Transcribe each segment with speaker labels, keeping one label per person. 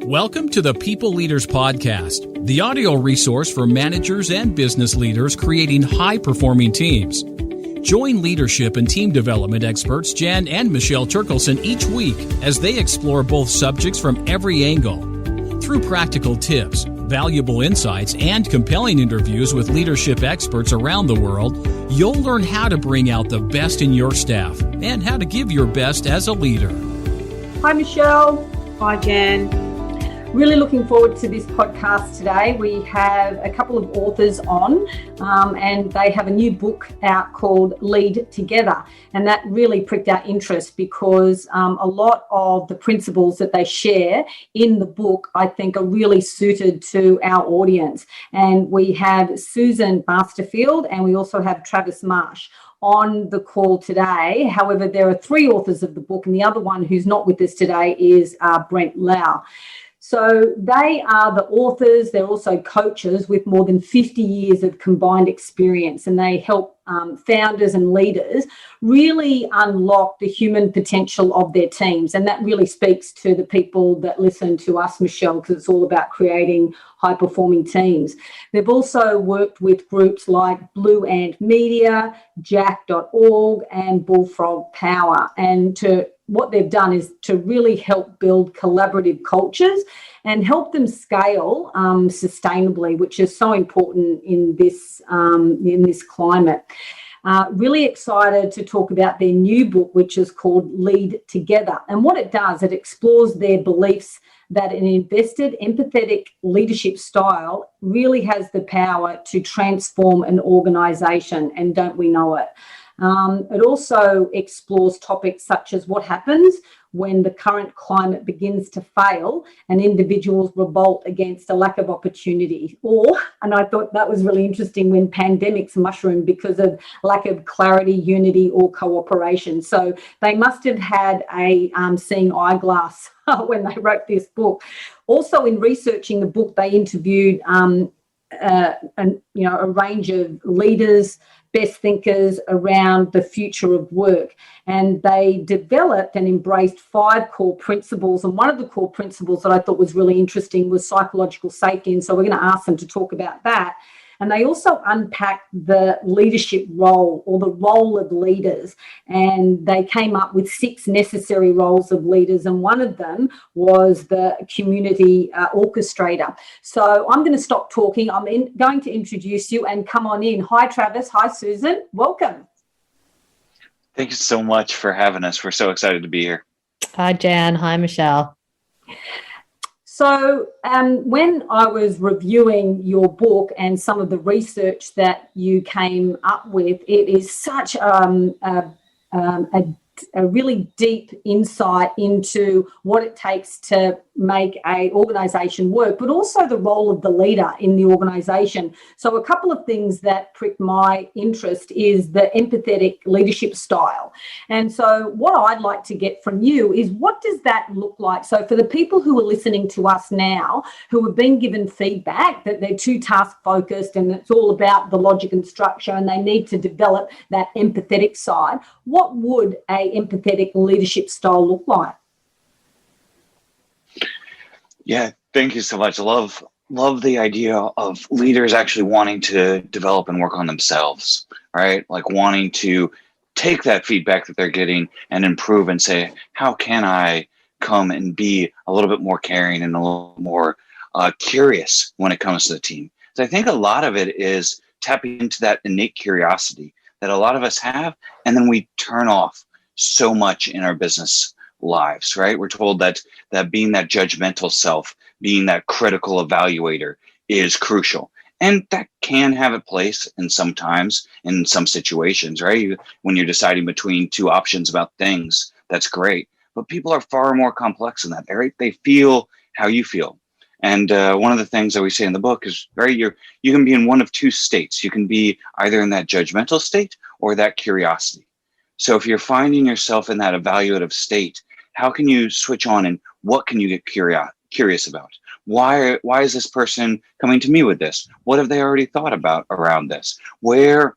Speaker 1: Welcome to the People Leaders Podcast, the audio resource for managers and business leaders creating high-performing teams. Join leadership and team development experts Jan and Michelle Turkelson each week as they explore both subjects from every angle. Through practical tips, valuable insights, and compelling interviews with leadership experts around the world, you'll learn how to bring out the best in your staff and how to give your best as a leader.
Speaker 2: Hi, Michelle. Hi, Jan. Really looking forward to this podcast today. We have a couple of authors on and they have a new book out called Lead Together. And that really pricked our interest because a lot of the principles that they share in the book, I think, are really suited to our audience. And we have Susan Basterfield and we also have Travis Marsh on the call today. However, there are three authors of the book and the other one who's not with us today is Brent Lau. So they are the authors. They're also coaches with more than 50 years of combined experience, and they help founders and leaders really unlock the human potential of their teams. And that really speaks to the people that listen to us, Michelle, because it's all about creating high-performing teams. They've also worked with groups like Blue Ant Media, Jack.org, and Bullfrog Power. And what they've done is to really help build collaborative cultures and help them scale sustainably, which is so important in this climate. Really excited to talk about their new book, which is called Lead Together. And what it does, it explores their beliefs that an invested, empathetic leadership style really has the power to transform an organisation, and don't we know it? It also explores topics such as what happens when the current climate begins to fail and individuals revolt against a lack of opportunity. And I thought that was really interesting, when pandemics mushroom because of lack of clarity, unity or cooperation. So they must have had a seeing eyeglass when they wrote this book. Also, in researching the book, they interviewed a range of leaders, best thinkers around the future of work. And they developed and embraced 5 core principles. And one of the core principles that I thought was really interesting was psychological safety. And so we're going to ask them to talk about that. And they also unpacked the leadership role, or the role of leaders. And they came up with 6 necessary roles of leaders. And one of them was the community orchestrator. So I'm going to stop talking. I'm going to introduce you, and come on in. Hi, Travis. Hi, Susan. Welcome.
Speaker 3: Thank you so much for having us. We're so excited to be here.
Speaker 4: Hi, Jan. Hi, Michelle.
Speaker 2: So when I was reviewing your book and some of the research that you came up with, it is such a really deep insight into what it takes to make a organisation work, but also the role of the leader in the organisation. So a couple of things that pricked my interest is the empathetic leadership style. And so what I'd like to get from you is, what does that look like? So for the people who are listening to us now, who have been given feedback that they're too task focused and it's all about the logic and structure and they need to develop that empathetic side, what would a empathetic leadership style look like?
Speaker 3: Yeah, thank you so much. Love the idea of leaders actually wanting to develop and work on themselves, right? Like wanting to take that feedback that they're getting and improve and say, how can I come and be a little bit more caring and a little more curious when it comes to the team? So I think a lot of it is tapping into that innate curiosity that a lot of us have, and then we turn off so much in our business lives, right? We're told that being that judgmental self, being that critical evaluator is crucial. And that can have a place in some situations, right? When you're deciding between 2 options about things, that's great. But people are far more complex than that, right? They feel how you feel. And one of the things that we say in the book is, right, you can be in one of 2 states. You can be either in that judgmental state or that curiosity. So if you're finding yourself in that evaluative state, how can you switch on, and what can you get curious about? Why is this person coming to me with this? What have they already thought about around this? Where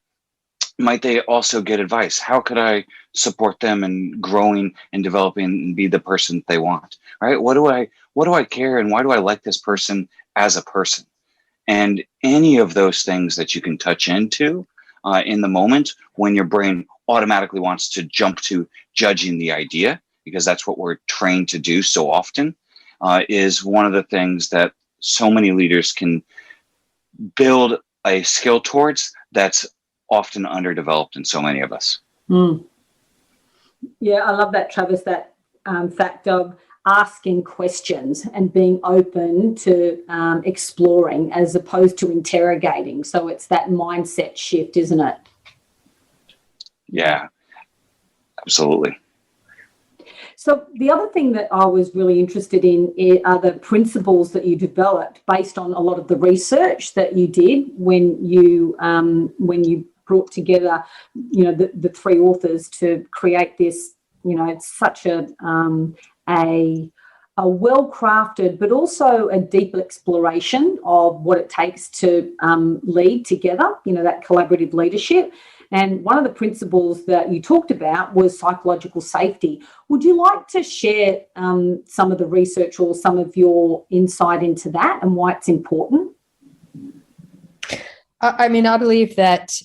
Speaker 3: might they also get advice? How could I support them in growing and developing and be the person they want? Right? What do I care, and why do I like this person as a person? And any of those things that you can touch into in the moment when your brain automatically wants to jump to judging the idea, because that's what we're trained to do so often, is one of the things that so many leaders can build a skill towards that's often underdeveloped in so many of us.
Speaker 2: Mm. Yeah, I love that, Travis, that fact of asking questions and being open to exploring as opposed to interrogating. So it's that mindset shift, isn't it?
Speaker 3: Yeah, absolutely.
Speaker 2: So the other thing that I was really interested in are the principles that you developed based on a lot of the research that you did when you brought together, the three authors to create this. It's such a well-crafted, but also a deep exploration of what it takes to lead together. That collaborative leadership. And one of the principles that you talked about was psychological safety. Would you like to share some of the research or some of your insight into that and why it's important?
Speaker 4: I believe that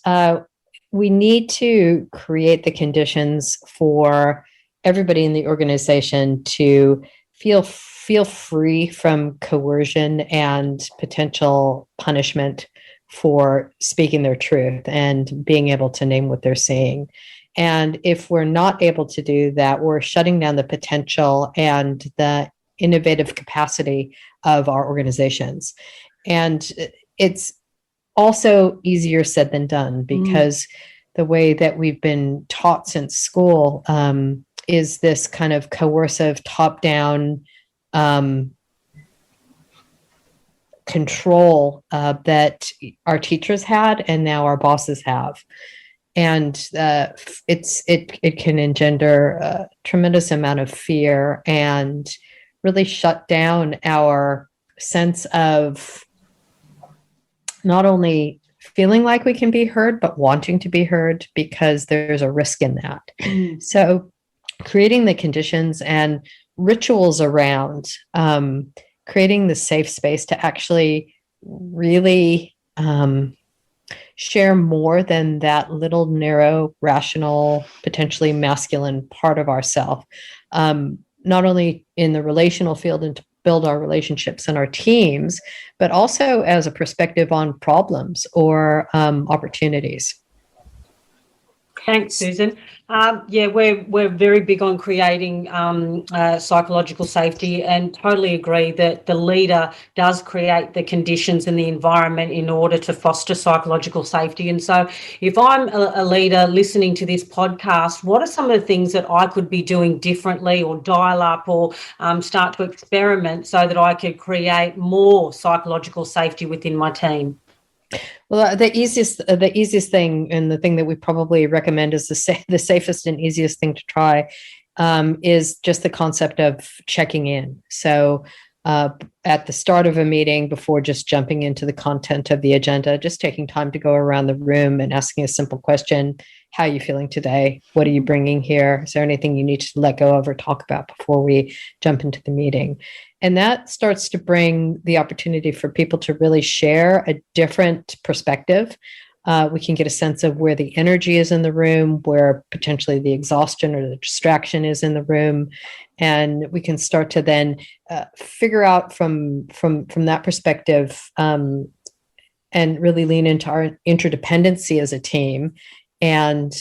Speaker 4: we need to create the conditions for everybody in the organization to feel free from coercion and potential punishment for speaking their truth and being able to name what they're seeing. And if we're not able to do that, we're shutting down the potential and the innovative capacity of our organizations. And it's also easier said than done, because the way that we've been taught since school is this kind of coercive top-down control that our teachers had and now our bosses have. And it can engender a tremendous amount of fear and really shut down our sense of not only feeling like we can be heard, but wanting to be heard, because there's a risk in that. So creating the conditions and rituals around creating the safe space to actually really share more than that little narrow, rational, potentially masculine part of ourself, not only in the relational field and to build our relationships and our teams, but also as a perspective on problems or opportunities.
Speaker 2: Thanks, Susan. We're very big on creating psychological safety, and totally agree that the leader does create the conditions and the environment in order to foster psychological safety. And so if I'm a leader listening to this podcast, what are some of the things that I could be doing differently or dial up or start to experiment so that I could create more psychological safety within my team?
Speaker 4: Well, the easiest thing, and the thing that we probably recommend is the safest and easiest thing to try, is just the concept of checking in. So at the start of a meeting, before just jumping into the content of the agenda, just taking time to go around the room and asking a simple question. How are you feeling today? What are you bringing here? Is there anything you need to let go of or talk about before we jump into the meeting? And that starts to bring the opportunity for people to really share a different perspective. We can get a sense of where the energy is in the room, where potentially the exhaustion or the distraction is in the room. And we can start to then figure out from that perspective and really lean into our interdependency as a team and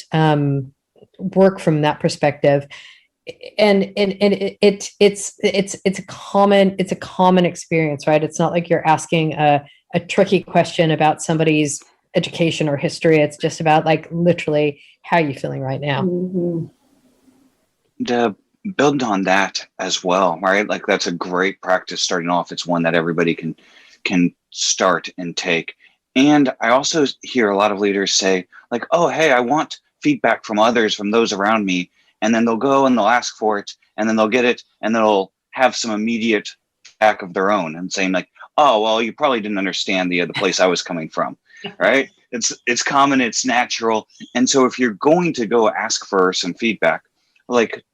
Speaker 4: work from that perspective. And it's a common experience, right? It's not like you're asking a tricky question about somebody's education or history. It's just about like literally, how are you feeling right now?
Speaker 2: Mm-hmm.
Speaker 3: To build on that as well, right? Like that's a great practice starting off. It's one that everybody can start and take. And I also hear a lot of leaders say like, oh, hey, I want feedback from others, from those around me. And then they'll go and they'll ask for it, and then they'll get it, and they'll have some immediate feedback of their own and saying like, oh, well, you probably didn't understand the place I was coming from, right? It's common, it's natural. And so if you're going to go ask for some feedback, like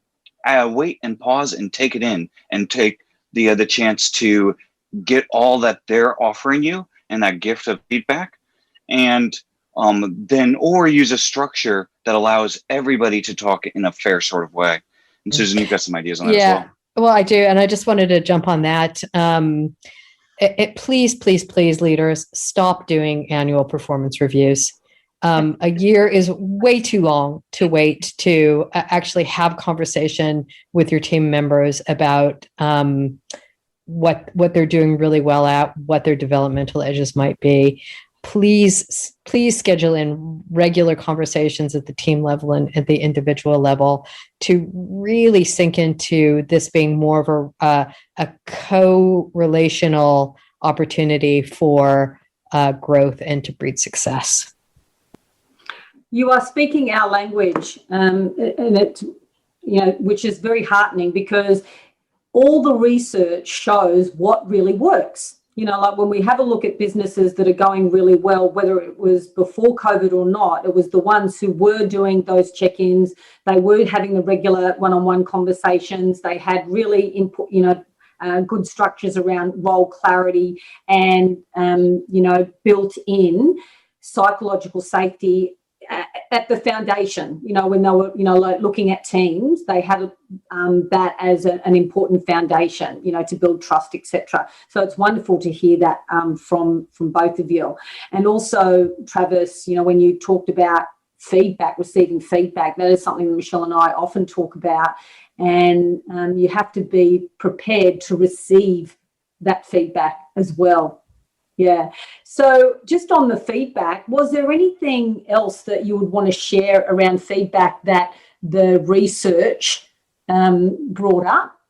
Speaker 3: wait and pause and take it in and take the chance to get all that they're offering you and that gift of feedback, and then or use a structure that allows everybody to talk in a fair sort of way. And Susan, you've got some ideas on that as well.
Speaker 4: Well, I do. And I just wanted to jump on that. Please, please, please, leaders, stop doing annual performance reviews. A year is way too long to wait to actually have conversation with your team members about what they're doing really well at, what their developmental edges might be. Please schedule in regular conversations at the team level and at the individual level to really sink into this being more of a co-relational opportunity for growth and to breed success.
Speaker 2: You are speaking our language, and it, which is very heartening, because all the research shows what really works. Like when we have a look at businesses that are going really well, whether it was before COVID or not, it was the ones who were doing those check-ins. They were having the regular one-on-one conversations. They had really good structures around role clarity and, built in psychological safety at the foundation. When they were, like looking at teams, they had that as an important foundation, to build trust, etc. So it's wonderful to hear that from both of you. And also, Travis, when you talked about feedback, receiving feedback, that is something that Michelle and I often talk about. And you have to be prepared to receive that feedback as well. Yeah. So just on the feedback, was there anything else that you would want to share around feedback that the research brought up?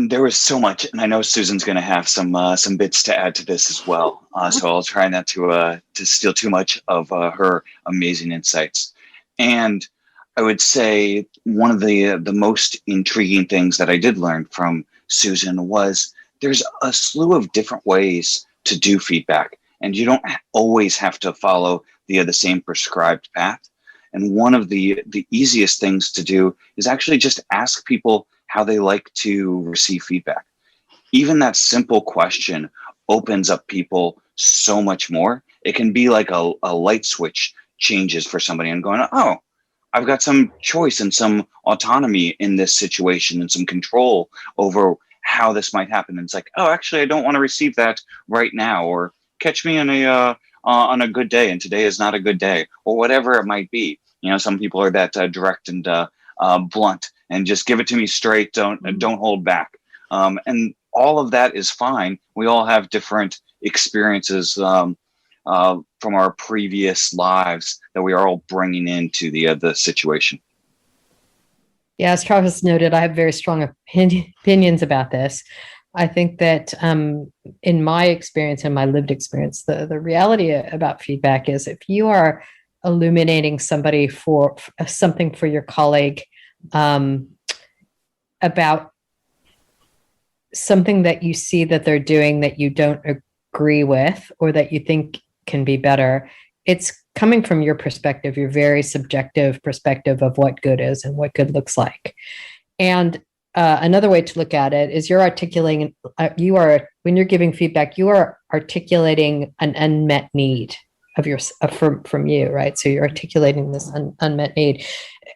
Speaker 3: There was so much, and I know Susan's going to have some bits to add to this as well. So I'll try not to steal too much of her amazing insights. And I would say one of the most intriguing things that I did learn from Susan was there's a slew of different ways to do feedback, and you don't always have to follow the same prescribed path. And one of the easiest things to do is actually just ask people how they like to receive feedback. Even that simple question opens up people so much more. It can be like a light switch changes for somebody and going, oh, I've got some choice and some autonomy in this situation and some control over how this might happen. And it's like, oh, actually, I don't want to receive that right now, or catch me on a good day, and today is not a good day, or whatever it might be. Some people are that direct and blunt, and just give it to me straight. Don't hold back. And all of that is fine. We all have different experiences from our previous lives that we are all bringing into the situation.
Speaker 4: Yeah, as Travis noted, I have very strong opinions about this. I think that in my experience and my lived experience, the reality about feedback is if you are illuminating somebody for something for your colleague about something that you see that they're doing that you don't agree with or that you think can be better, it's coming from your perspective, your very subjective perspective of what good is and what good looks like. And another way to look at it is you're articulating, when you're giving feedback, you are articulating an unmet need of from you, right? So you're articulating this unmet need.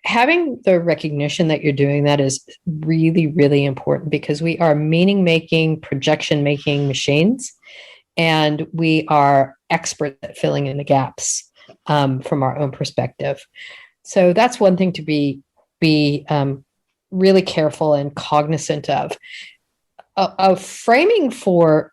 Speaker 4: Having the recognition that you're doing that is really, really important, because we are meaning-making, projection-making machines, and we are experts at filling in the gaps from our own perspective. So that's one thing to be really careful and cognizant of. A framing for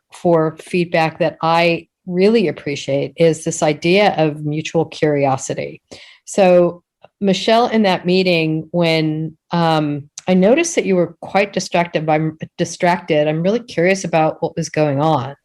Speaker 4: feedback that I really appreciate is this idea of mutual curiosity. So Michelle, in that meeting, when I noticed that you were quite distracted, I'm really curious about what was going on.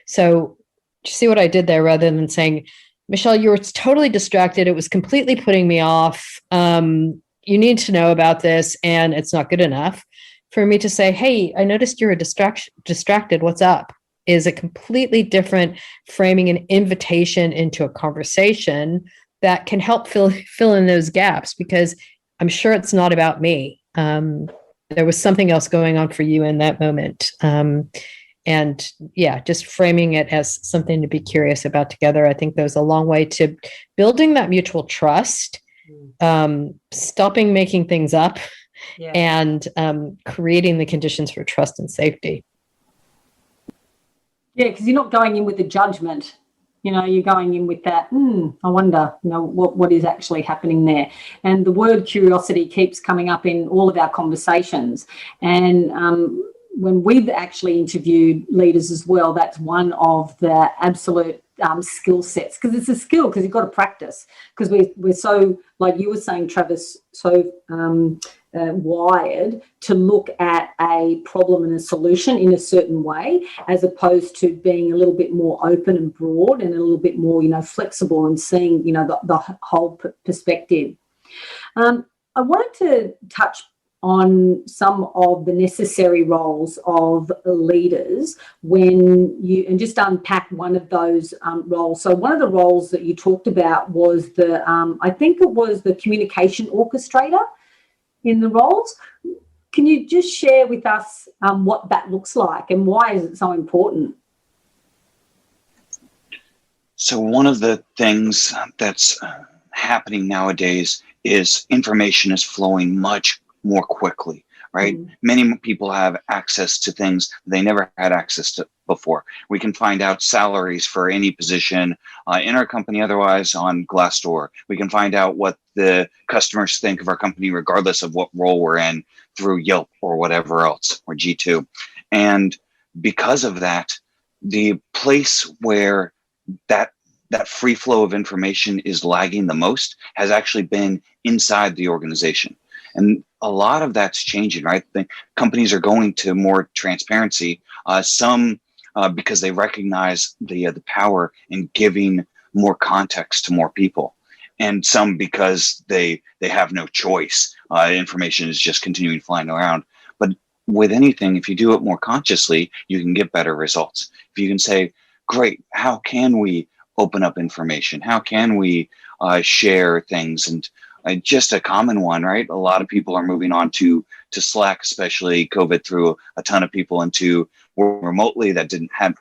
Speaker 4: So you see what I did there? Rather than saying, Michelle, you were totally distracted, it was completely putting me off, you need to know about this and it's not good enough, for me to say, hey, I noticed you were distracted, what's up? is a completely different framing and invitation into a conversation that can help fill in those gaps, because I'm sure it's not about me. There was something else going on for you in that moment. And yeah, just framing it as something to be curious about together, I think goes a long way to building that mutual trust, stopping making things up, and creating the conditions for trust and safety.
Speaker 2: Yeah, because you're not going in with the judgment. You're going in with that, I wonder, what is actually happening there. And the word curiosity keeps coming up in all of our conversations. And when we've actually interviewed leaders as well, that's one of the absolute skill sets, because it's a skill, because you've got to practice, because we're so, like you were saying, Travis, so wired to look at a problem and a solution in a certain way, as opposed to being a little bit more open and broad and a little bit more, flexible and seeing, the whole perspective. I wanted to touch on some of the necessary roles of leaders and just unpack one of those roles. So one of the roles that you talked about was I think it was the communication orchestrator in the roles. Can you just share with us what that looks like and why is it so important?
Speaker 3: So one of the things that's happening nowadays is information is flowing much more quickly, right? Many people have access to things they never had access to before. We can find out salaries for any position in our company, otherwise on Glassdoor. We can find out what the customers think of our company, regardless of what role we're in, through Yelp or whatever else, or G2. And because of that, the place where that free flow of information is lagging the most has actually been inside the organization. And a lot of that's changing, right? The companies are going to more transparency, some because they recognize the power in giving more context to more people, and some because they have no choice. Information is just continuing flying around. But with anything, if you do it more consciously, you can get better results. If you can say, great, how can we open up information? How can we share things? And just a common one, right? A lot of people are moving on to Slack, especially COVID threw a ton of people into work remotely that didn't have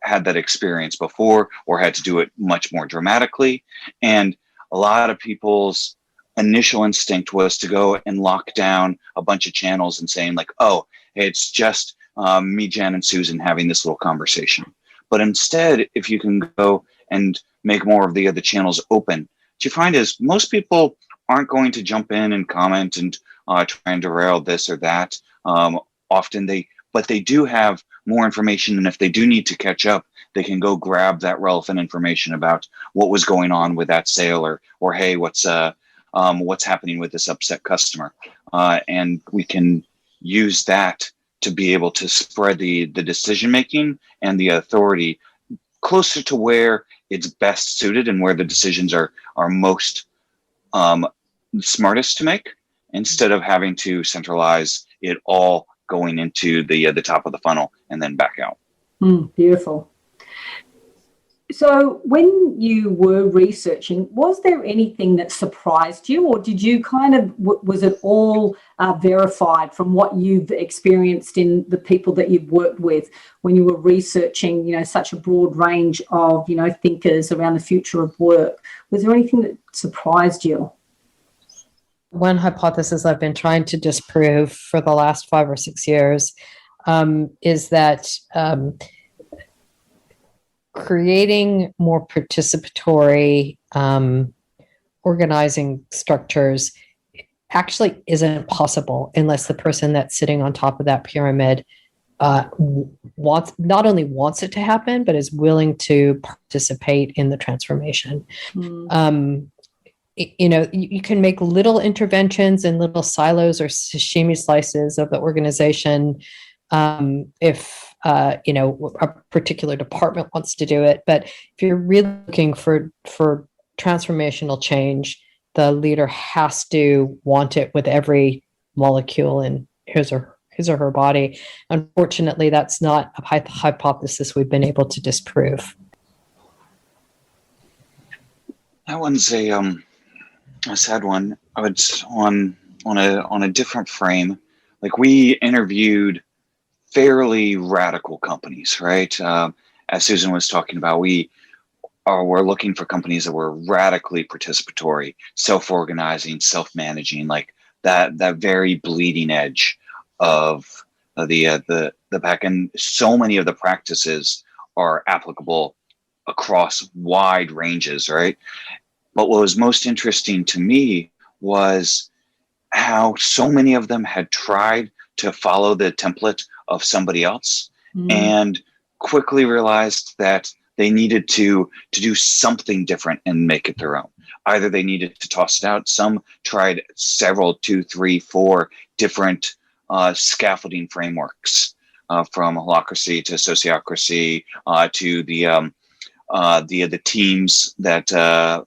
Speaker 3: had that experience before, or had to do it much more dramatically. And a lot of people's initial instinct was to go and lock down a bunch of channels and saying like, oh, it's just me, Jen, and Susan having this little conversation. But instead, if you can go and make more of the other channels open, what you find is most people aren't going to jump in and comment and try and derail this or that. Often but they do have more information, and if they do need to catch up, they can go grab that relevant information about what was going on with that sale, or hey, what's happening with this upset customer, and we can use that to be able to spread the decision making and the authority closer to where it's best suited and where the decisions are most smartest to make, instead of having to centralize it all going into the top of the funnel and then back out.
Speaker 2: Beautiful. So when you were researching, was there anything that surprised you, or did you was it all verified from what you've experienced in the people that you've worked with when you were researching, such a broad range of, thinkers around the future of work? Was there anything that surprised you?
Speaker 4: One hypothesis I've been trying to disprove for the last 5 or 6 years is that creating more participatory organizing structures actually isn't possible unless the person that's sitting on top of that pyramid not only wants it to happen, but is willing to participate in the transformation. You can make little interventions in little silos or sashimi slices of the organization if a particular department wants to do it. But if you're really looking for transformational change, the leader has to want it with every molecule in his or his or her body. Unfortunately, that's not a hypothesis we've been able to disprove.
Speaker 3: That one's a sad one. It's on a different frame. Like, we interviewed fairly radical companies, right? As Susan was talking about, we're looking for companies that were radically participatory, self-organizing, self-managing, like that very bleeding edge of the back end. So many of the practices are applicable across wide ranges, right? But what was most interesting to me was how so many of them had tried to follow the template of somebody else and quickly realized that they needed to do something different and make it their own. Either they needed to toss it out. Some tried several, 2, 3, 4 different scaffolding frameworks, from holacracy to sociocracy, to the teams that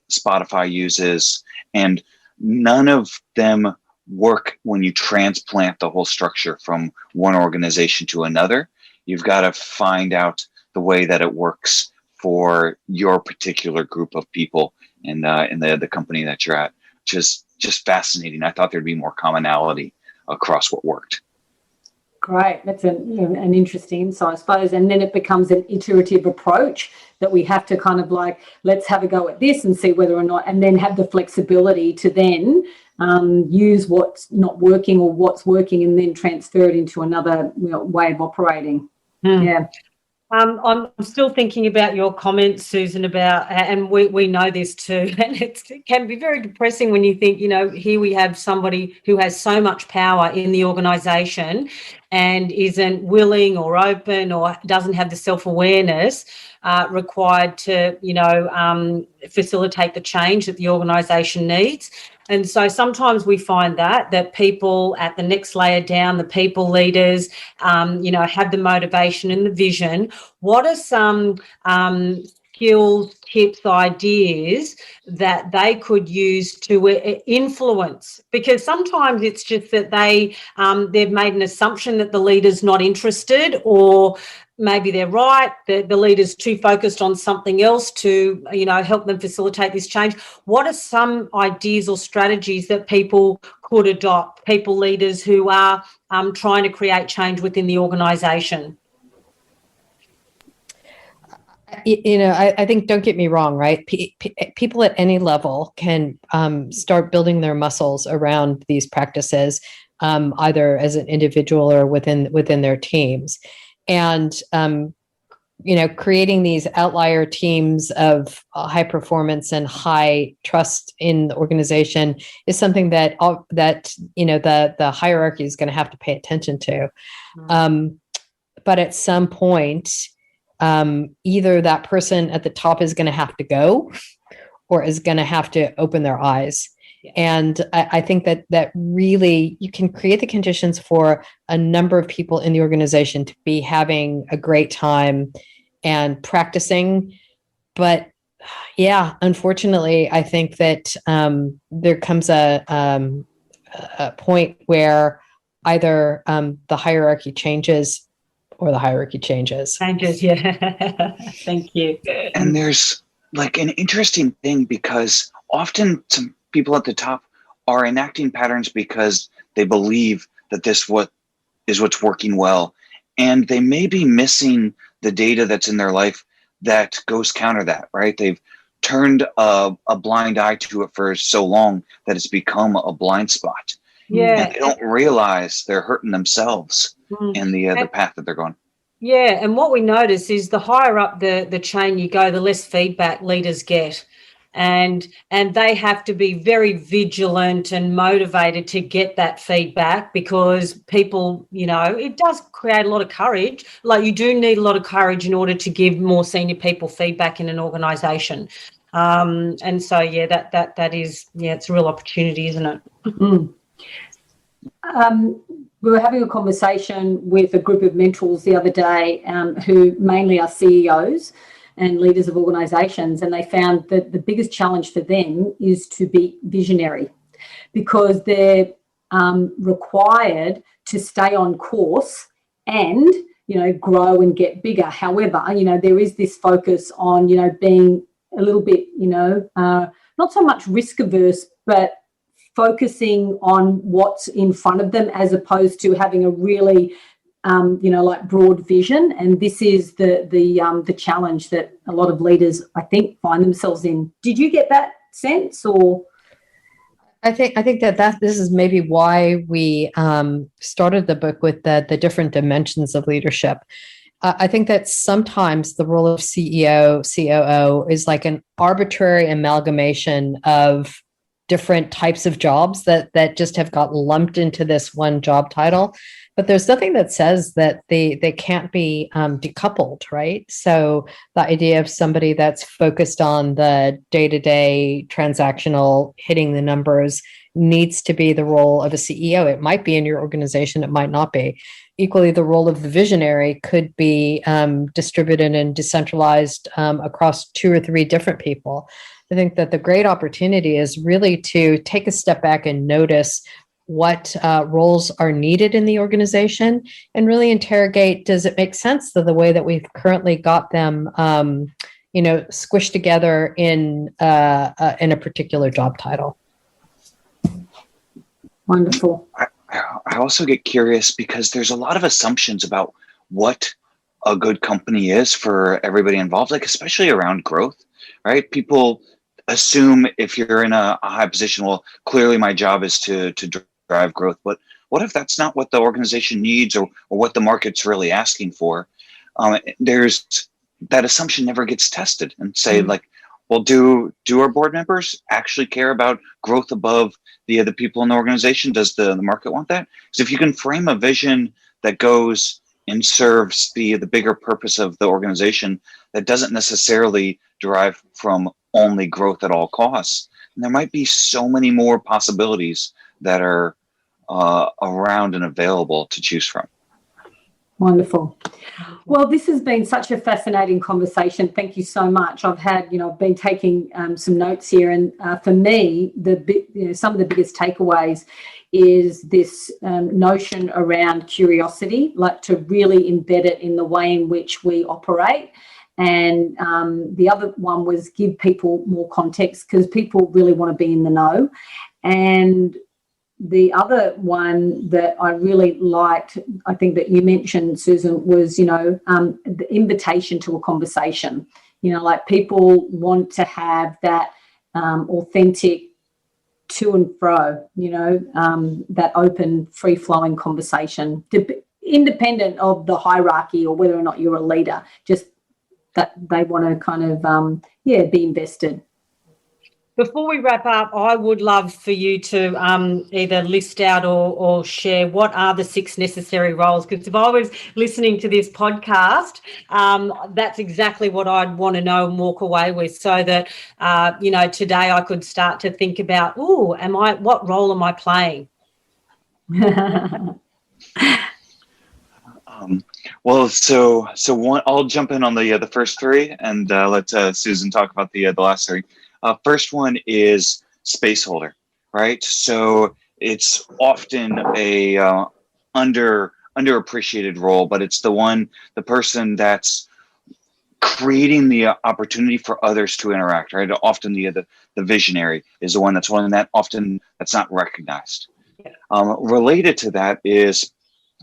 Speaker 3: Spotify uses, and none of them work when you transplant the whole structure from one organization to another. You've got to find out the way that it works for your particular group of people in the company that you're at. Just fascinating. I thought there'd be more commonality across what worked.
Speaker 2: Great. That's an interesting insight, I suppose. And then it becomes an iterative approach that we have to kind of like, let's have a go at this and see whether or not, and then have the flexibility to then use what's not working or what's working and then transfer it into another way of operating. Yeah.
Speaker 5: I'm still thinking about your comments, Susan, about, and we know this too, and it can be very depressing when you think, here we have somebody who has so much power in the organisation and isn't willing or open or doesn't have the self-awareness required to, facilitate the change that the organisation needs. And so sometimes we find that people at the next layer down, the people leaders, have the motivation and the vision. What are some skills, tips, ideas that they could use to influence? Because sometimes it's just that they've made an assumption that the leader's not interested, or maybe they're right, the leader's too focused on something else to, help them facilitate this change. What are some ideas or strategies that people could adopt, people leaders who are trying to create change within the organisation?
Speaker 4: I think, don't get me wrong, right? People at any level can start building their muscles around these practices, either as an individual or within their teams. And, creating these outlier teams of high performance and high trust in the organization is something that the hierarchy is going to have to pay attention to. But at some point, either that person at the top is going to have to go or is going to have to open their eyes. Yeah. And I think that really you can create the conditions for a number of people in the organization to be having a great time and practicing. But yeah, unfortunately, I think that there comes a point where either the hierarchy changes or the hierarchy changes.
Speaker 5: Yeah. Thank you.
Speaker 3: And there's like an interesting thing, because often some people at the top are enacting patterns because they believe that this is what's working well, and they may be missing the data that's in their life that goes counter that, right? They've turned a blind eye to it for so long that it's become a blind spot.
Speaker 5: Yeah.
Speaker 3: And they don't realize they're hurting themselves in the path that they're going.
Speaker 5: Yeah, and what we notice is the higher up the chain you go, the less feedback leaders get. And they have to be very vigilant and motivated to get that feedback, because people, it does create a lot of courage. Like, you do need a lot of courage in order to give more senior people feedback in an organisation. And so, that is, it's a real opportunity, isn't it?
Speaker 2: We were having a conversation with a group of mentors the other day who mainly are CEOs and leaders of organisations, and they found that the biggest challenge for them is to be visionary, because they're required to stay on course and, grow and get bigger. However, there is this focus on, being a little bit, not so much risk averse, but focusing on what's in front of them as opposed to having a really, broad vision. And this is the challenge that a lot of leaders, I think, find themselves in. Did you get that sense, or?
Speaker 4: I think that this is maybe why we started the book with the different dimensions of leadership. I think that sometimes the role of CEO, COO is like an arbitrary amalgamation of different types of jobs that just have got lumped into this one job title. But there's nothing that says that they can't be decoupled, right? So the idea of somebody that's focused on the day-to-day transactional, hitting the numbers, needs to be the role of a CEO. It might be in your organization, it might not be. Equally, the role of the visionary could be distributed and decentralized across 2 or 3 different people. I think that the great opportunity is really to take a step back and notice what roles are needed in the organization and really interrogate, does it make sense that the way that we've currently got them, squished together in a particular job title?
Speaker 2: Wonderful.
Speaker 3: I also get curious because there's a lot of assumptions about what a good company is for everybody involved, like especially around growth, right? People assume if you're in a high position, well, clearly my job is to drive growth. But what if that's not what the organization needs or what the market's really asking for? There's that assumption never gets tested and say well, do our board members actually care about growth above the other people in the organization? Does the market want that? So if you can frame a vision that goes and serves the bigger purpose of the organization that doesn't necessarily derive from only growth at all costs, and there might be so many more possibilities that are around and available to choose from.
Speaker 2: Wonderful. Well, this has been such a fascinating conversation. Thank you so much. I've been taking some notes here, and for me, some of the biggest takeaways is this notion around curiosity, like to really embed it in the way in which we operate. And the other one was give people more context, because people really want to be in the know. And the other one that I really liked, I think that you mentioned, Susan, was, the invitation to a conversation. Like people want to have that authentic to and fro, that open, free-flowing conversation, independent of the hierarchy or whether or not you're a leader, just that they want to kind of, be invested.
Speaker 5: Before we wrap up, I would love for you to either list out or share what are the 6 necessary roles. Because if I was listening to this podcast, that's exactly what I'd want to know and walk away with, so that, today I could start to think about, what role am I playing?
Speaker 3: Well, so one, I'll jump in on the first 3 and let Susan talk about the last 3. First one is space holder, right? So it's often a underappreciated role, but it's the person that's creating the opportunity for others to interact, right? Often the visionary is the one that's not recognized. Related to that is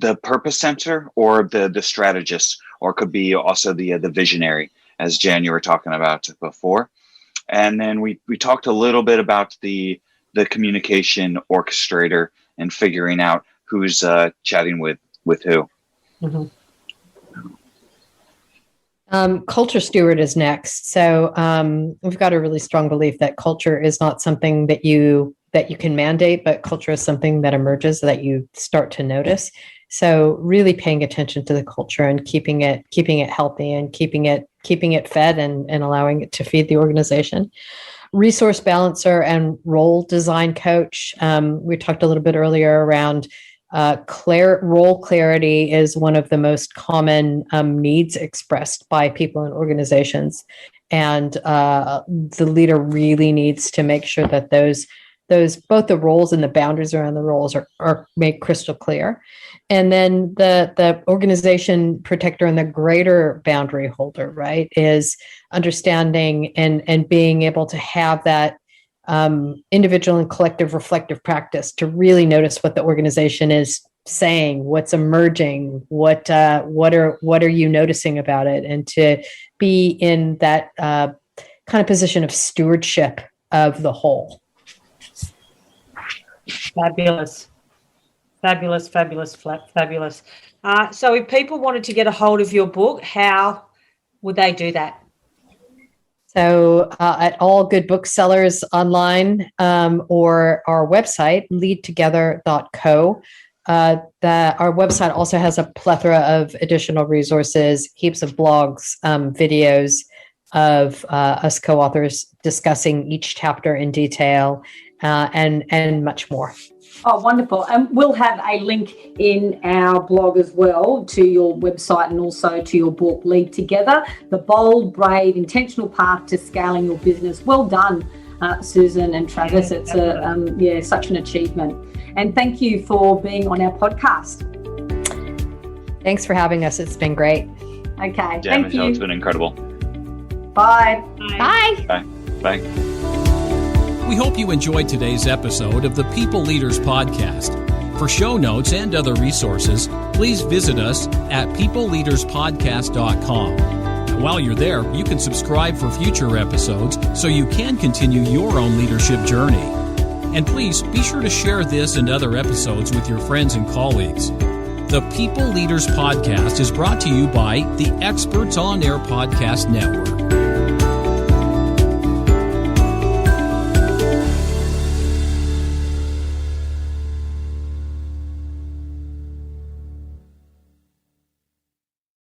Speaker 3: the purpose center or the strategist, or it could be also the visionary, as Jan, you were talking about before. And then we talked a little bit about the communication orchestrator and figuring out who's chatting with who.
Speaker 4: Mm-hmm. Culture steward is next. So we've got a really strong belief that culture is not something that you can mandate, but culture is something that emerges, that you start to notice. So really paying attention to the culture and keeping it healthy and keeping it fed and allowing it to feed the organization. Resource balancer and role design coach. We talked a little bit earlier around role clarity is one of the most common needs expressed by people in organizations. And the leader really needs to make sure that those both the roles and the boundaries around the roles are made crystal clear. And then the organization protector and the greater boundary holder, right, is understanding and being able to have that individual and collective reflective practice to really notice what the organization is saying, what's emerging, what are you noticing about it, and to be in that kind of position of stewardship of the whole.
Speaker 5: Fabulous. So if people wanted to get a hold of your book, how would they do that?
Speaker 4: So at all good booksellers online or our website, leadtogether.co. Our website also has a plethora of additional resources, heaps of blogs, videos of us co-authors discussing each chapter in detail, and much more.
Speaker 2: Oh, wonderful. And we'll have a link in our blog as well to your website and also to your book, Lead Together, The Bold, Brave, Intentional Path to Scaling Your Business. Well done, Susan and Travis. It's such an achievement. And thank you for being on our podcast.
Speaker 4: Thanks for having us. It's been great.
Speaker 2: Okay.
Speaker 3: Yeah,
Speaker 2: thank
Speaker 3: Michelle,
Speaker 2: you.
Speaker 3: it's been incredible.
Speaker 2: Bye.
Speaker 4: Bye.
Speaker 3: Bye. Bye.
Speaker 1: We hope you enjoyed today's episode of the People Leaders Podcast. For show notes and other resources, please visit us at peopleleaderspodcast.com. And while you're there, you can subscribe for future episodes so you can continue your own leadership journey. And please be sure to share this and other episodes with your friends and colleagues. The People Leaders Podcast is brought to you by the Experts on Air Podcast Network.